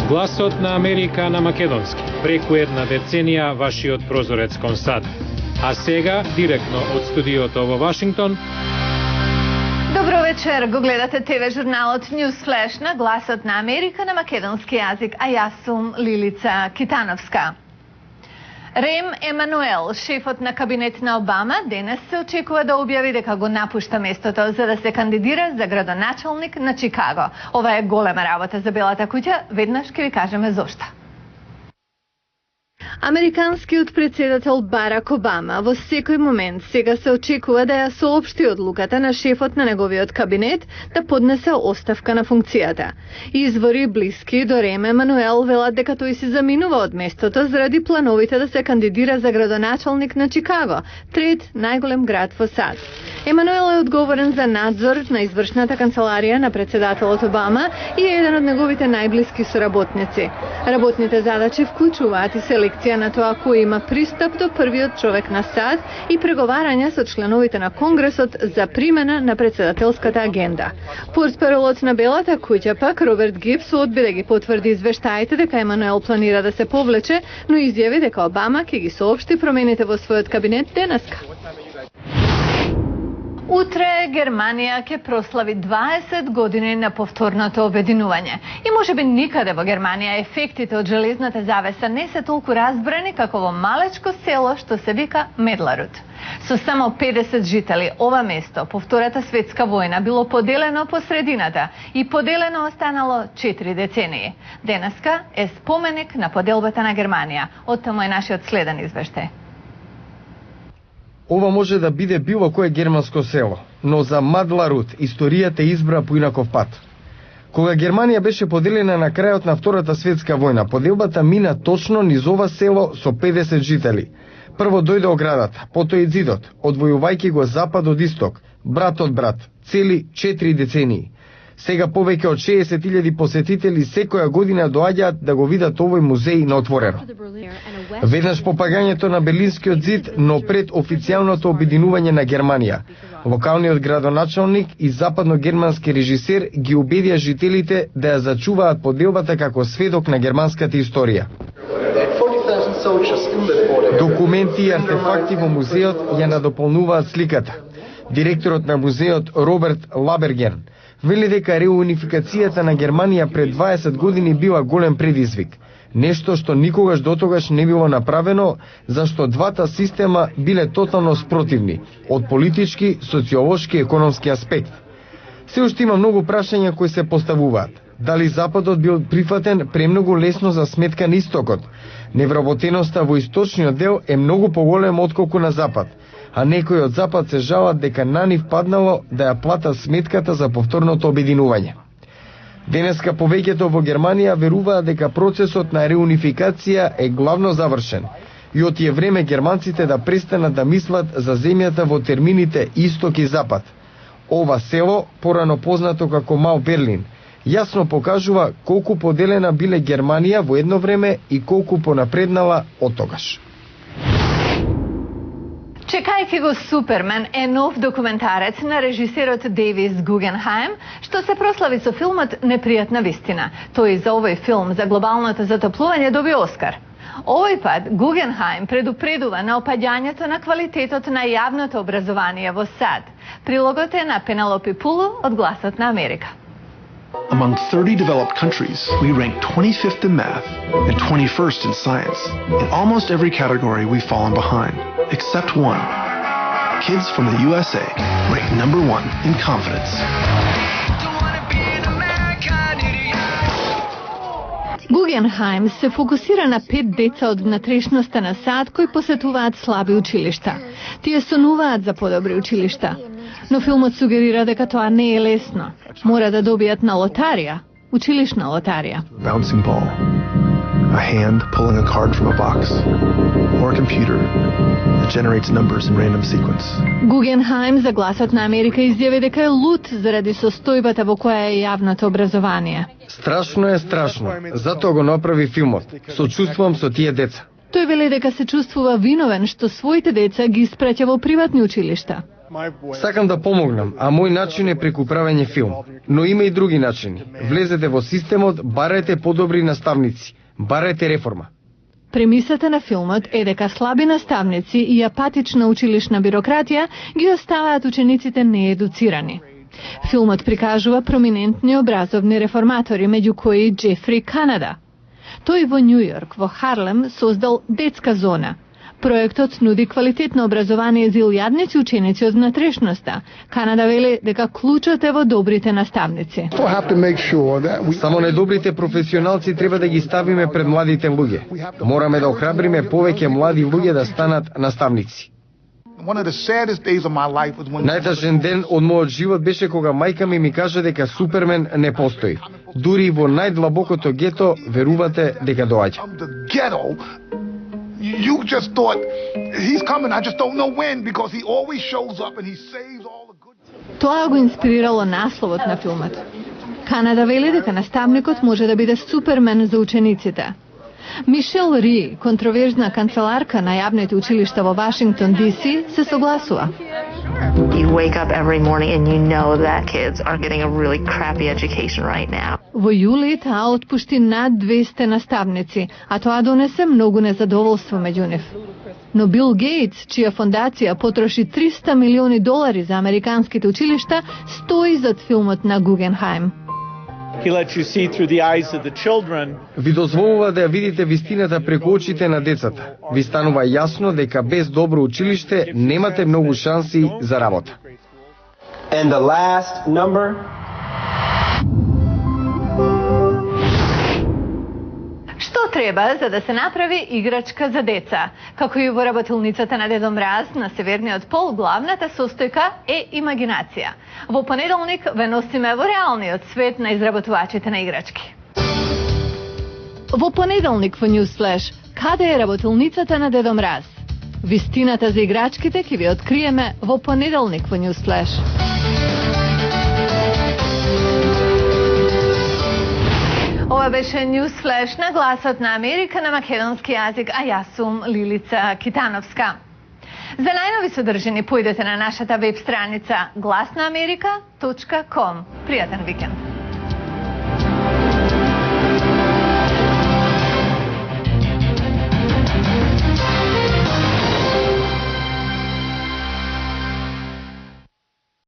Гласот на Америка на македонски. Преку една деценија вашиот прозорец кон САД. А сега, директно од студиото во Вашингтон. Добро вечер, го гледате ТВ журналот News Flash на Гласот на Америка на македонски јазик, а јас сум Лилица Китановска. Рем Емануел, шефот на кабинет на Обама, денес се очекува да објави дека го напушта местото за да се кандидира за градоначалник на Чикаго. Ова е голема работа за Белата куќа, веднаш ќе ви кажеме зошто. Американскиот председател Барак Обама во секој момент сега се очекува да ја соопшти одлуката на шефот на неговиот кабинет да поднесе оставка на функцијата. Извори блиски до Рем Емануел велат дека тој се заминува од местото заради плановите да се кандидира за градоначалник на Чикаго, трет најголем град во САД. Емануел е одговорен за надзор на извршната канцеларија на председателот Обама и е еден од неговите најблиски соработници. Работните задачи вклучуваат и селекција на тоа кој има пристап до првиот човек на САД и преговарања со членовите на Конгресот за примена на председателската агенда. Портпаролот на Белата куќа пак Роберт Гибс одби да ги потврди извештаите дека Емануел планира да се повлече, но изјави дека Обама ќе ги соопшти промените во својот кабинет денеска. Утре Германија ќе прослави 20 години на повторното обединување. И можеби никаде во Германија ефектите од железната завеса не се толку разбрани како во малечко село што се вика Медларут. Со само 50 жители, ова место по Втората светска војна било поделено по средината и поделено останало 4 децении. Денеска е споменик на поделбата на Германија. Оттаму е нашиот следен извештај. Ова може да биде било кое германско село, но за Медларут историјата избра поинаков пат. Кога Германија беше поделена на крајот на Втората светска војна, поделбата мина точно низ ова село со 50 жители. Прво дојде оградата, потоа и ѕидот, одвојувајќи го запад од исток, брат од брат, цели 4 децении. Сега повеќе од 60.000 посетители секоја година доаѓаат да го видат овој музеј на отворено. Веднаш по пагањето на Берлинскиот зид, но пред официјалното обединување на Германија, локалниот градоначалник и западно-германски режисер ги убедија жителите да ја зачуваат поделбата како сведок на германската историја. Документи и артефакти во музеот ја надополнуваат сликата. Директорот на музеот Роберт Лаберген вели дека реунификацијата на Германија пред 20 години била голем предизвик. Нешто што никогаш дотогаш не било направено, зашто двата система биле тотално спротивни, од политички, социолошки и економски аспект. Се уште има многу прашања кои се поставуваат. Дали Западот бил прифатен премногу лесно за сметка на Истокот? Невработеноста во источниот дел е многу поголема отколку на Запад, а некои од Запад се жалат дека на нив паднало да ја платат сметката за повторното обединување. Денеска повеќето во Германија веруваат дека процесот на реунификација е главно завршен и од тие време германците да престанат да мислат за земјата во термините Исток и Запад. Ова село, порано познато како Мал Берлин, јасно покажува колку поделена биле Германија во едно време и колку понапреднала од тогаш. Чекајќи го Супермен е нов документарец на режисерот Дейвис Гугенхајм, што се прослави со филмот Непријатна вистина. Тој за овој филм за глобалното затоплување доби Оскар. Овој пат Гугенхајм предупредува на опаѓањето на квалитетот на јавното образование во САД. Прилогот е на Пенелопи Пулу од Гласот на Америка. Among 30 developed countries, we rank 25th in math and 21st in science. In almost every category, we've fallen behind, except one. Kids from the USA rank number 1 in confidence. Гугенхајм се фокусира на 5 деца од внатрешноста на САД кои посетуваат слаби училишта. Тие сонуваат за подобри училишта. Но филмот сугерира дека тоа не е лесно. Мора да добијат на лотарија, училишна лотарија. Bouncing ball, a hand pulling a card from a box, or a computer that generates numbers in random sequence. Гугенхајм за Гласот на Америка изјави дека е лут заради состојбата во која е јавното образование. Страшно е страшно, затоа го направи филмот. Сочувствувам со тие деца. Тој вели дека се чувствува виновен што своите деца ги испраќа во приватни училишта. Сакам да помогнам, а мој начин е преку правење филм. Но има и други начини. Влезете во системот, барајте подобри наставници, барајте реформа. Премисата на филмот е дека слаби наставници и апатична училишна бирократија ги оставаат учениците неедуцирани. Филмот прикажува проминентни образовни реформатори, меѓу кои Джефри Канада. Тој во Њу Јорк, во Харлем, создал детска зона. Проектот нуди квалитетно образование за илјадници ученици од внатрешноста. Канада вели дека клучот е во добрите наставници. Само недобрите професионалци треба да ги ставиме пред младите луѓе. Мораме да охрабриме повеќе млади луѓе да станат наставници. Најтажен ден од мојот живот беше кога мајка ми кажа дека Супермен не постои. Дури во најдлабокото гето верувате дека доаѓа. You just thought he's coming. I just don't know when because he always shows up and he saves all the good. Тоа го инспирирало насловот на филмот. Канада вели дека наставникот може да биде Супермен за учениците. Мишел Ри, контроверзна канцеларка на јавните училишта во Вашингтон, Д.С., се согласува. You wake up every morning and you know that kids are getting a really crappy education right now. Во јули таа отпушти над 200 наставници, а тоа донесе многу незадоволство меѓу нив. Но Бил Гейтс, чија фондација потроши $300 милиони за американските училишта, стои зад филмот на Гугенхаим. He lets you see through the eyes of the children. Ви дозволува да ја видите вистината преку очите на децата. Ви станува јасно дека без добро училиште немате многу шанси за работа. And the last number. Што треба за да се направи играчка за деца? Како и во работилницата на Дедо Мраз на северниот пол, главната состојка е имагинација. Во понеделник ве носиме во реалниот свет на изработувачите на играчки. Во понеделник во Newsflash, каде е работилницата на Дедо Мраз? Вистината за играчките ќе ви откриеме во понеделник во Newsflash. Ова беше Newsflash на гласот на Америка на македонски јазик, а јас сум Лилица Китановска. За најнови содржини појдете на нашата веб страница glasnaamerika.com. Пријатен викенд!